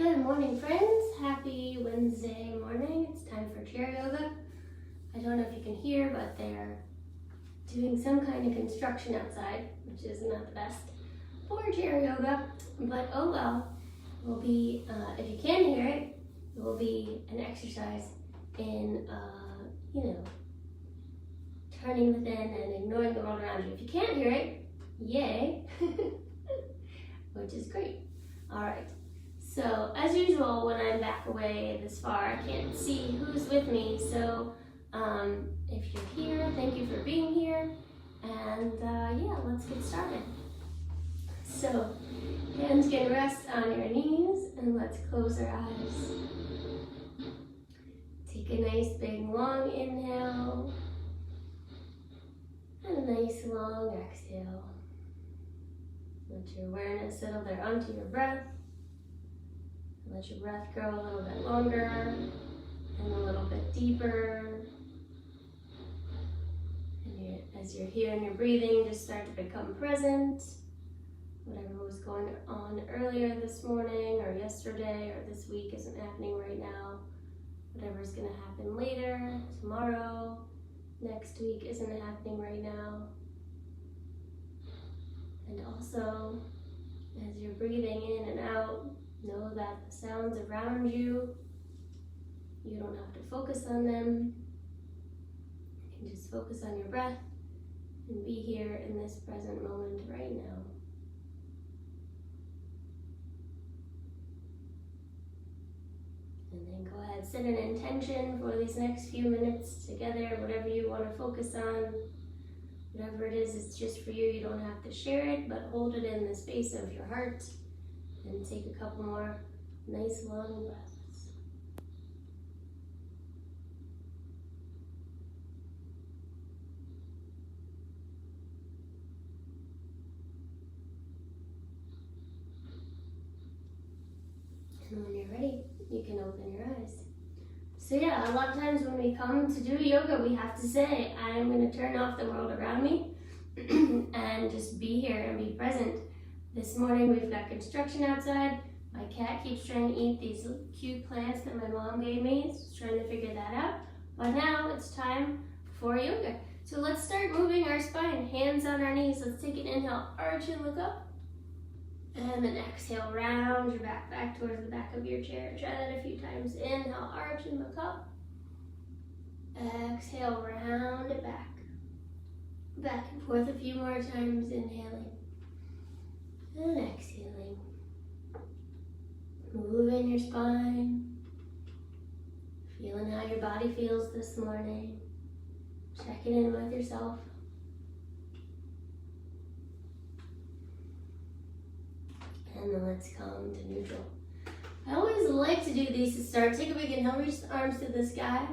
Good morning, friends. Happy Wednesday morning. It's time for chair yoga. I don't know if you can hear, but they're doing some kind of construction outside, which is not the best for chair yoga, but oh well. It will be, if you can hear it, it will be an exercise in, turning within and ignoring the world around you. If you can't hear it, yay, which is great. All right. So, as usual, when I'm back away this far, I can't see who's with me. So, if you're here, thank you for being here. And let's get started. So, hands can rest on your knees, and let's close our eyes. Take a nice big long inhale, and a nice long exhale. Let your awareness settle there onto your breath. Let your breath go a little bit longer and a little bit deeper. And as you're here and you're breathing, just start to become present. Whatever was going on earlier this morning or yesterday or this week isn't happening right now. Whatever's going to happen later, tomorrow, next week isn't happening right now. And also, as you're breathing in and out, know that the sounds around you, you don't have to focus on them. You can just focus on your breath and be here in this present moment right now. And then go ahead, set an intention for these next few minutes together, whatever you want to focus on. Whatever it is, it's just for you. You don't have to share it, but hold it in the space of your heart. And take a couple more nice long breaths. And when you're ready, you can open your eyes. So a lot of times when we come to do yoga, we have to say, I'm going to turn off the world around me and just be here and be present. This morning we've got construction outside. My cat keeps trying to eat these cute plants that my mom gave me. She's trying to figure that out. But now it's time for yoga. So let's start moving our spine. Hands on our knees. Let's take an inhale, arch and look up. And then exhale, round your back towards the back of your chair. Try that a few times. Inhale, arch and look up. Exhale, round it back. Back and forth a few more times, inhaling. And exhaling. Moving your spine. Feeling how your body feels this morning. Checking in with yourself. And then let's come to neutral. I always like to do these to start. Take a big inhale, reach the arms to the sky.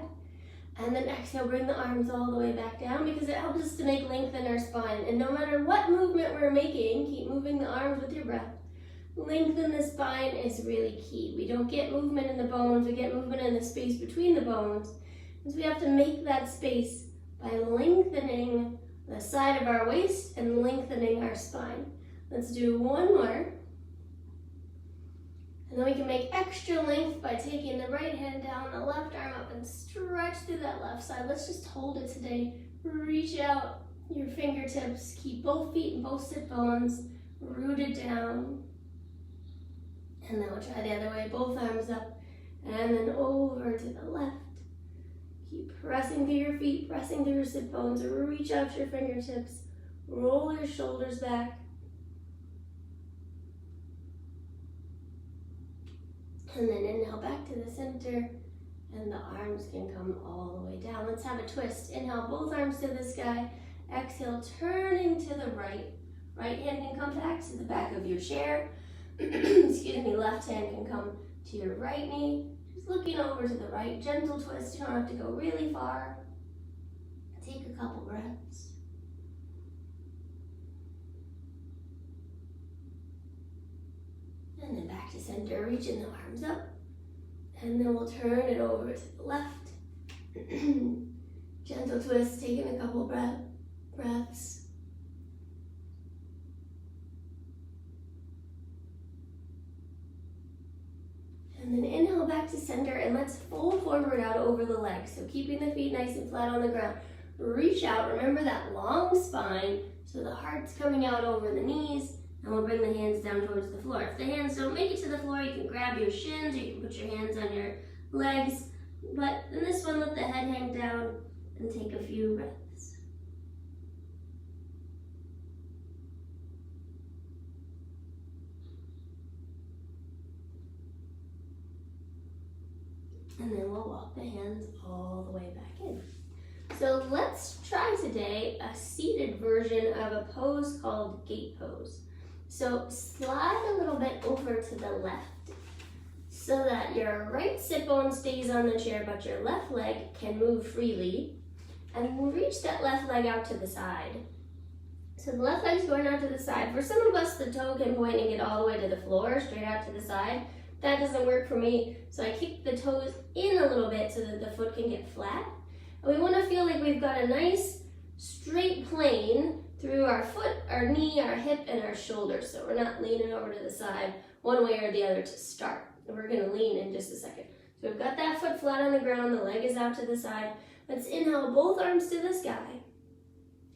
And then exhale, bring the arms all the way back down because it helps us to make length in our spine. And no matter what movement we're making, keep moving the arms with your breath. Lengthen the spine is really key. We don't get movement in the bones, we get movement in the space between the bones. Because we have to make that space by lengthening the side of our waist and lengthening our spine. Let's do one more. And then we can make extra length by taking the right hand down, the left arm up, and stretch through that left side. Let's just hold it today. Reach out your fingertips. Keep both feet and both sit bones rooted down. And then we'll try the other way. Both arms up, and then over to the left. Keep pressing through your feet, pressing through your sit bones. Reach out your fingertips. Roll your shoulders back. And then inhale back to the center, and the arms can come all the way down. Let's have a twist. Inhale, both arms to the sky. Exhale, turning to the right. Right hand can come back to the back of your chair. Excuse me, left hand can come to your right knee. Just looking over to the right. Gentle twist. You don't have to go really far. Take a couple breaths. And then back to center, reaching the arms up. And then we'll turn it over to the left. Gentle twist, taking a couple breaths. back to center, and let's fold forward out over the legs. So keeping the feet nice and flat on the ground. Reach out, remember that long spine, so the heart's coming out over the knees, and we'll bring the hands down towards the floor. If the hands don't make it to the floor, you can grab your shins, or you can put your hands on your legs. But in this one, let the head hang down and take a few breaths. And then we'll walk the hands all the way back in. So let's try today a seated version of a pose called gate pose. So slide a little bit over to the left so that your right sit bone stays on the chair, but your left leg can move freely. And reach that left leg out to the side. So the left leg's going out to the side. For some of us, the toe can point and get all the way to the floor, straight out to the side. That doesn't work for me, so I kick the toes in a little bit so that the foot can get flat. And we want to feel like we've got a nice straight plane through our foot, our knee, our hip, and our shoulder. So we're not leaning over to the side one way or the other to start. And we're going to lean in just a second. So we've got that foot flat on the ground, the leg is out to the side. Let's inhale both arms to the sky.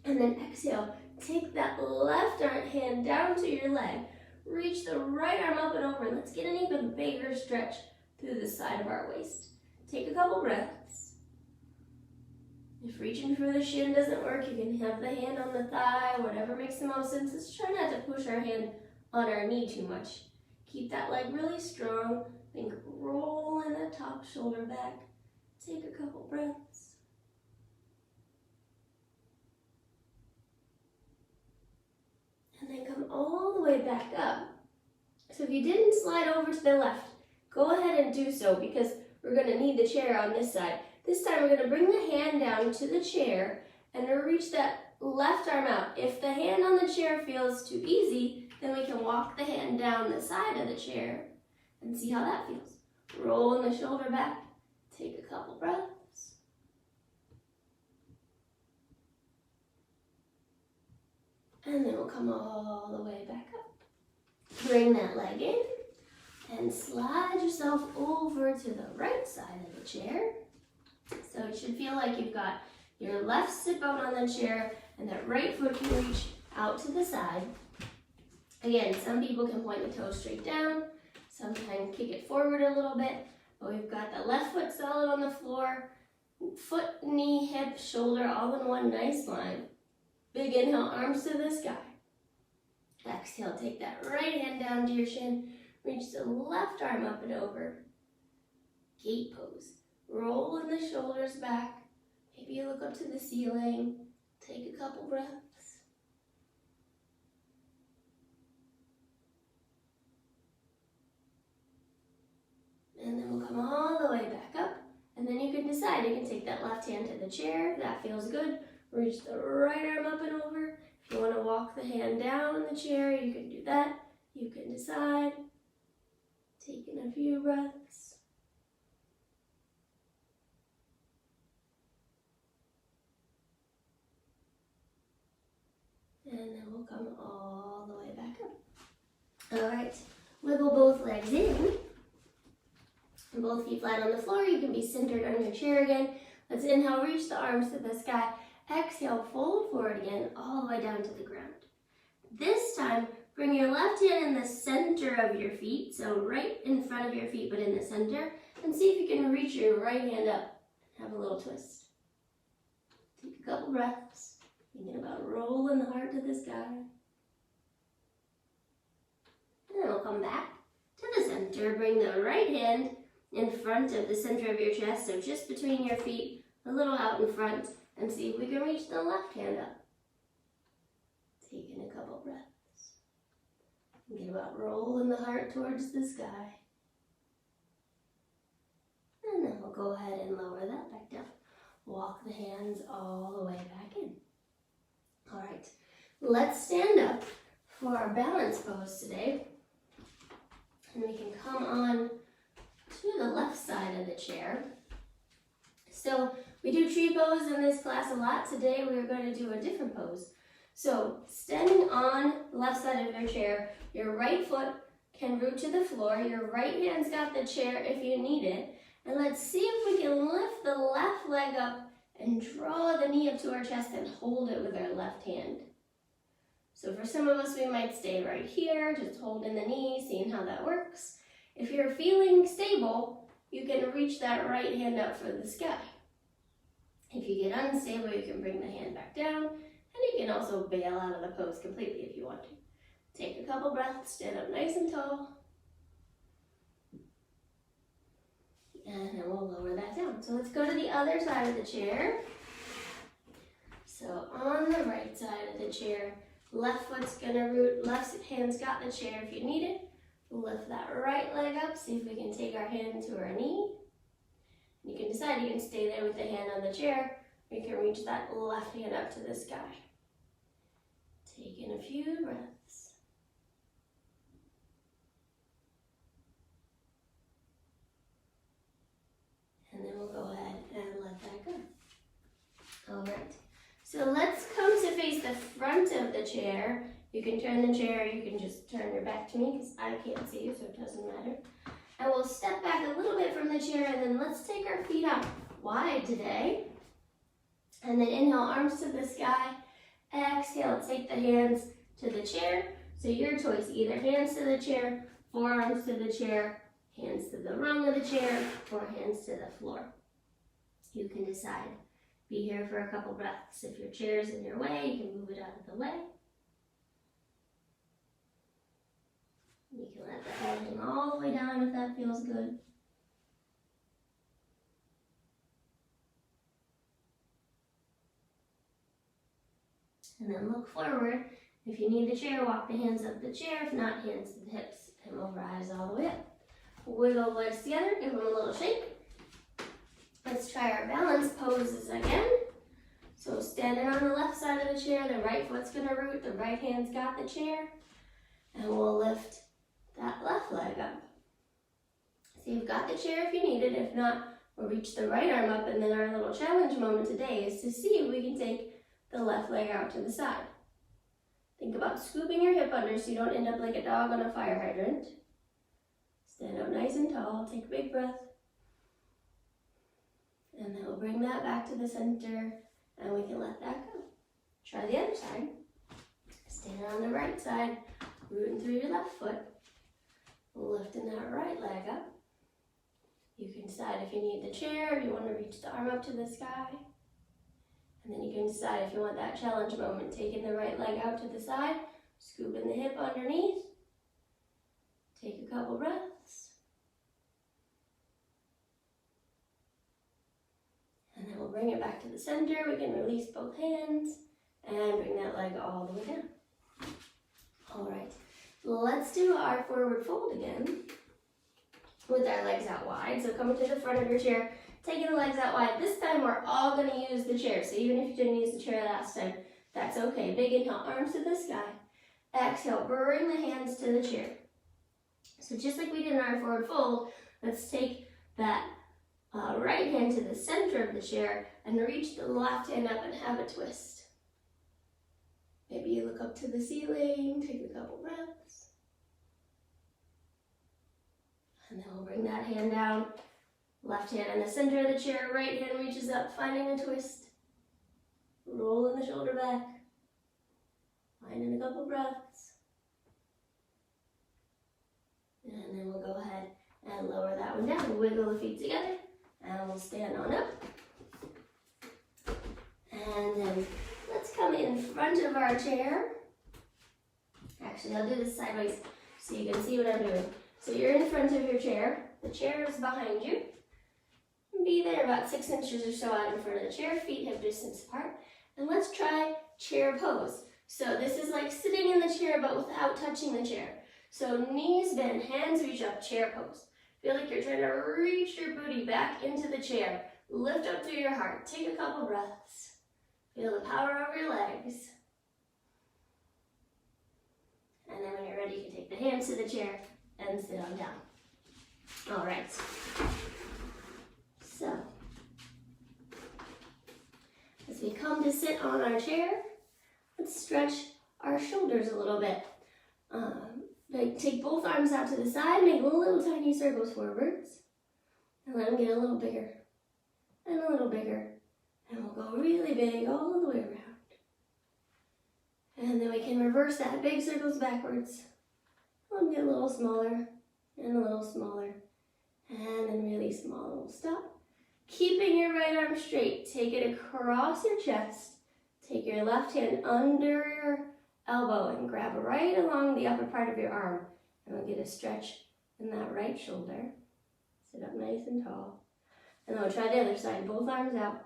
And then exhale, take that left hand down to your leg. Reach the right arm up and over, and let's get an even bigger stretch through the side of our waist. Take a couple breaths. If reaching for the shin doesn't work, you can have the hand on the thigh, whatever makes the most sense. Let's try not to push our hand on our knee too much. Keep that leg really strong. Think rolling the top shoulder back. Take a couple breaths. And then come all the way back up. So if you didn't slide over to the left, go ahead and do so because we're going to need the chair on this side. This time we're going to bring the hand down to the chair and reach that left arm out. If the hand on the chair feels too easy, then we can walk the hand down the side of the chair and see how that feels. Rolling the shoulder back. Take a couple breaths. And then we'll come all the way back up. Bring that leg in and slide yourself over to the right side of the chair. So it should feel like you've got your left sit bone on the chair and that right foot can reach out to the side. Again, some people can point the toes straight down, sometimes kick it forward a little bit, but we've got the left foot solid on the floor, foot, knee, hip, shoulder, all in one nice line. Big inhale, arms to the sky. Exhale, take that right hand down to your shin. Reach the left arm up and over. Gate pose. Rolling the shoulders back. Maybe you look up to the ceiling. Take a couple breaths. And then we'll come all the way back up. And then you can decide. You can take that left hand to the chair. If that feels good. Reach the right arm up and over. If you want to walk the hand down the chair, you can do that. You can decide. Taking a few breaths. And then we'll come all the way back up. All right, wiggle both legs in. And both feet flat on the floor. You can be centered on your chair again. Let's inhale, reach the arms to the sky. Exhale, fold forward again, all the way down to the ground. This time, bring your left hand in the center of your feet, so right in front of your feet, but in the center, and see if you can reach your right hand up. Have a little twist. Take a couple breaths, thinking about rolling the heart to the sky. And then we'll come back to the center. Bring the right hand in front of the center of your chest, so just between your feet, a little out in front. And see if we can reach the left hand up. Taking a couple breaths. Think about rolling the heart towards the sky. And then we'll go ahead and lower that back down. Walk the hands all the way back in. All right, let's stand up for our balance pose today. And we can come on to the left side of the chair. So we do tree pose in this class a lot. Today we're going to do a different pose. So standing on the left side of your chair, your right foot can root to the floor. Your right hand's got the chair if you need it. And let's see if we can lift the left leg up and draw the knee up to our chest and hold it with our left hand. So for some of us, we might stay right here, just holding the knee, seeing how that works. If you're feeling stable, you can reach that right hand up for the sky. If you get unstable, you can bring the hand back down, and you can also bail out of the pose completely if you want to. Take a couple breaths, stand up nice and tall, and then we'll lower that down. So let's go to the other side of the chair. So on the right side of the chair, left foot's gonna root, left hand's got the chair if you need it. Lift that right leg up, see if we can take our hand to our knee. You can decide you can stay there with the hand on the chair, or you can reach that left hand up to the sky. Taking a few breaths. And then we'll go ahead and let that go. All right, so let's come to face the front of the chair. You can turn the chair, you can just turn your back to me because I can't see you, so it doesn't matter. And we'll step back a little bit from the chair, and then let's take our feet out wide today. And then inhale, arms to the sky. Exhale, take the hands to the chair. So your choice, either hands to the chair, forearms to the chair, hands to the rung of the chair, or hands to the floor. You can decide. Be here for a couple breaths. If your chair's in your way, you can move it out of the way. You can let the head hang all the way down if that feels good. And then look forward. If you need the chair, walk the hands up the chair. If not, hands to the hips and over, eyes all the way up. Wiggle legs together, give them a little shake. Let's try our balance poses again. So standing on the left side of the chair, the right foot's gonna root, the right hand's got the chair. And we'll lift that left leg up. So you've got the chair if you need it. If not, we'll reach the right arm up, and then our little challenge moment today is to see if we can take the left leg out to the side. Think about scooping your hip under so you don't end up like a dog on a fire hydrant. Stand up nice and tall, take a big breath. And then we'll bring that back to the center, and we can let that go. Try the other side. Stand on the right side, rooting through your left foot. Lifting that right leg up. You can decide if you need the chair, if you want to reach the arm up to the sky. And then you can decide if you want that challenge moment, taking the right leg out to the side, scooping the hip underneath. Take a couple breaths. And then we'll bring it back to the center. We can release both hands and bring that leg all the way down. All right. Let's do our forward fold again with our legs out wide. So coming to the front of your chair, taking the legs out wide. This time we're all going to use the chair. So even if you didn't use the chair last time, that's okay. Big inhale, arms to the sky. Exhale, bring the hands to the chair. So just like we did in our forward fold, let's take that right hand to the center of the chair and reach the left hand up and have a twist. Maybe you look up to the ceiling, take a couple breaths. And then we'll bring that hand down. Left hand in the center of the chair, right hand reaches up, finding a twist. Rolling the shoulder back. Finding a couple breaths. And then we'll go ahead and lower that one down. Wiggle the feet together, and we'll stand on up. And then let's come in front of our chair. Actually, I'll do this sideways so you can see what I'm doing. So you're in front of your chair. The chair is behind you. Be there about 6 inches or so out in front of the chair, feet hip distance apart. And let's try chair pose. So this is like sitting in the chair but without touching the chair. So knees bend, hands reach up, chair pose. Feel like you're trying to reach your booty back into the chair. Lift up through your heart. Take a couple breaths. Feel the power over your legs. And then when you're ready, you can take the hands to the chair and sit on down. All right. So, as we come to sit on our chair, let's stretch our shoulders a little bit. take both arms out to the side, make little tiny circles forwards, and let them get a little bigger, and a little bigger. And we'll go really big all the way around. And then we can reverse that, big circles backwards. Let them get a little smaller, and a little smaller, and then really small. We'll stop. Keeping your right arm straight, take it across your chest. Take your left hand under your elbow and grab right along the upper part of your arm. And we'll get a stretch in that right shoulder. Sit up nice and tall. And then we'll try the other side, both arms out.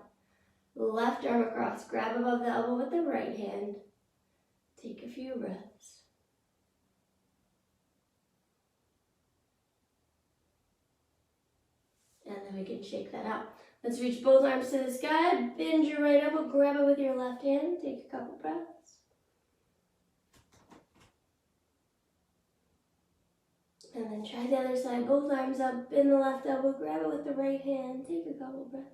Left arm across, grab above the elbow with the right hand. Take a few breaths. And then we can shake that out. Let's reach both arms to the sky, bend your right elbow, grab it with your left hand, take a couple breaths. And then try the other side, both arms up, bend the left elbow, grab it with the right hand, take a couple breaths.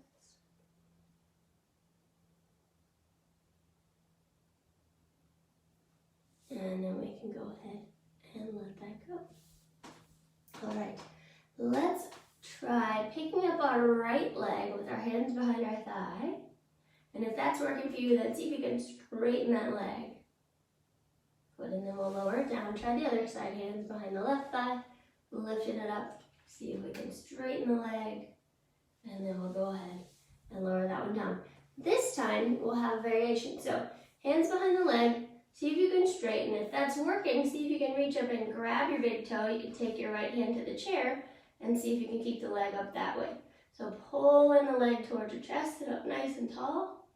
And then we can go ahead and let that go. All right, let's try picking up our right leg with our hands behind our thigh. And if that's working for you, then see if you can straighten that leg. Good, and then we'll lower it down. Try the other side, hands behind the left thigh, lifting it up. See if we can straighten the leg. And then we'll go ahead and lower that one down. This time, we'll have variation. So, hands behind the leg, see if you can straighten. If that's working, see if you can reach up and grab your big toe. You can take your right hand to the chair and see if you can keep the leg up that way. So pull in the leg towards your chest, sit up nice and tall.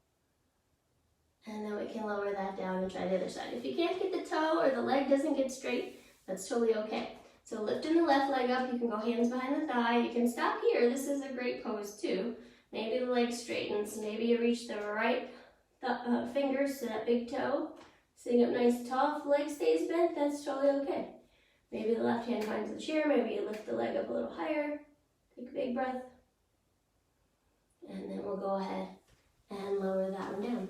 And then we can lower that down and try the other side. If you can't get the toe or the leg doesn't get straight, that's totally okay. So lifting the left leg up, you can go hands behind the thigh. You can stop here. This is a great pose too. Maybe the leg straightens. Maybe you reach the right fingers to that big toe. Sitting up nice and tall. If the leg stays bent, that's totally okay. Maybe the left hand finds the chair. Maybe you lift the leg up a little higher. Take a big breath. And then we'll go ahead and lower that one down.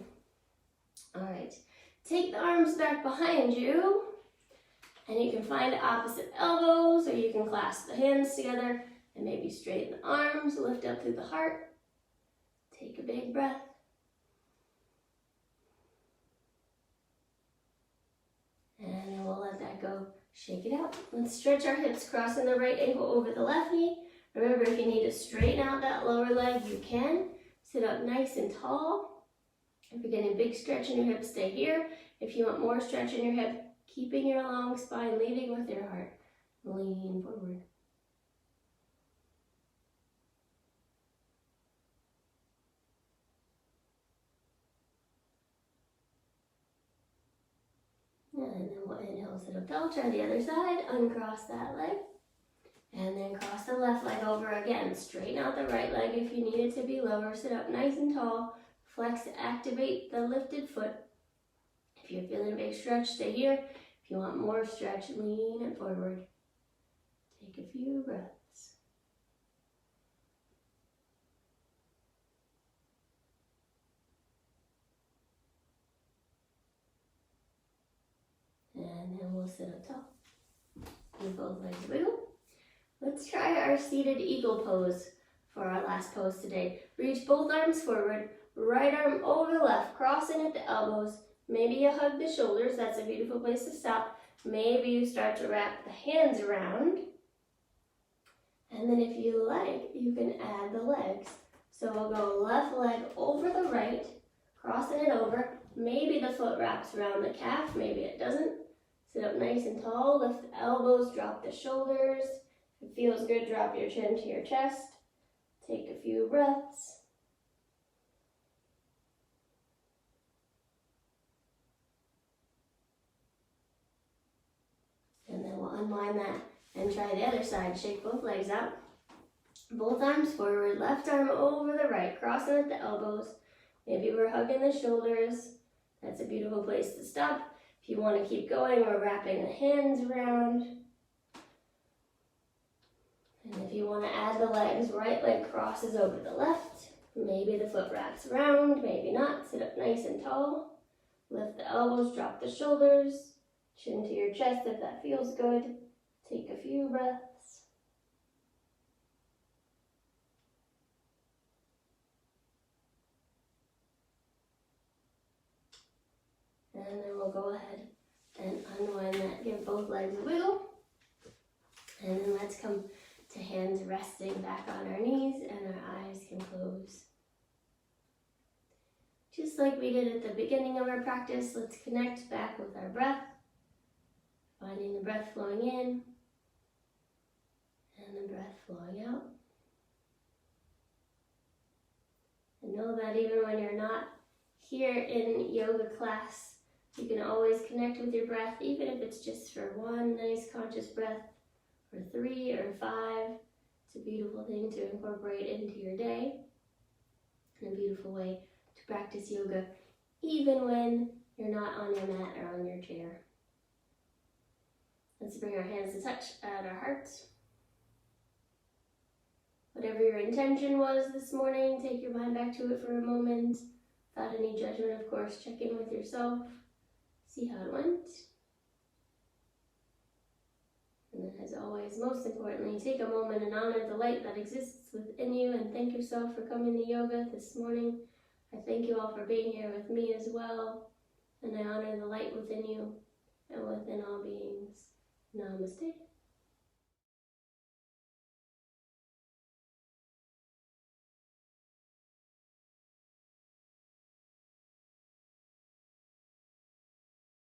All right. Take the arms back behind you. And you can find opposite elbows, or you can clasp the hands together and maybe straighten the arms, lift up through the heart. Take a big breath. And then we'll let that go. Shake it out. Let's stretch our hips, crossing the right ankle over the left knee. Remember, if you need to straighten out that lower leg, you can. Sit up nice and tall. If you're getting a big stretch in your hip, stay here. If you want more stretch in your hip, keeping your long spine, leading with your heart. Lean forward. And then we'll inhale, sit up tall, try the other side, uncross that leg. And then cross the left leg over again. Straighten out the right leg if you need it to be lower. Sit up nice and tall. Flex to activate the lifted foot. If you're feeling a big stretch, stay here. If you want more stretch, lean it forward. Take a few breaths. And then we'll sit up tall. With both legs wiggle. Let's try our seated eagle pose for our last pose today. Reach both arms forward, right arm over the left, crossing at the elbows. Maybe you hug the shoulders, that's a beautiful place to stop. Maybe you start to wrap the hands around. And then if you like, you can add the legs. So we'll go left leg over the right, crossing it over. Maybe the foot wraps around the calf, maybe it doesn't. Sit up nice and tall, lift the elbows, drop the shoulders. If it feels good, drop your chin to your chest. Take a few breaths. And then we'll unwind that and try the other side. Shake both legs out. Both arms forward, left arm over the right, crossing at the elbows. Maybe we're hugging the shoulders. That's a beautiful place to stop. If you want to keep going, we're wrapping the hands around. And if you want to add the legs, right leg crosses over the left. Maybe the foot wraps around, maybe not. Sit up nice and tall. Lift the elbows, drop the shoulders. Chin to your chest if that feels good. Take a few breaths. And then we'll go ahead and unwind that. Give both legs a wiggle. And then let's come to hands resting back on our knees, and our eyes can close. Just like we did at the beginning of our practice, let's connect back with our breath, finding the breath flowing in and the breath flowing out. And know that even when you're not here in yoga class, you can always connect with your breath, even if it's just for one nice conscious breath, or 3 or 5. It's a beautiful thing to incorporate into your day, and a beautiful way to practice yoga, even when you're not on your mat or on your chair. Let's bring our hands to touch at our hearts. Whatever your intention was this morning, take your mind back to it for a moment. Without any judgment, of course, check in with yourself. See how it went. And then, as always, most importantly, take a moment and honor the light that exists within you, and thank yourself for coming to yoga this morning. I thank you all for being here with me as well, and I honor the light within you and within all beings. Namaste.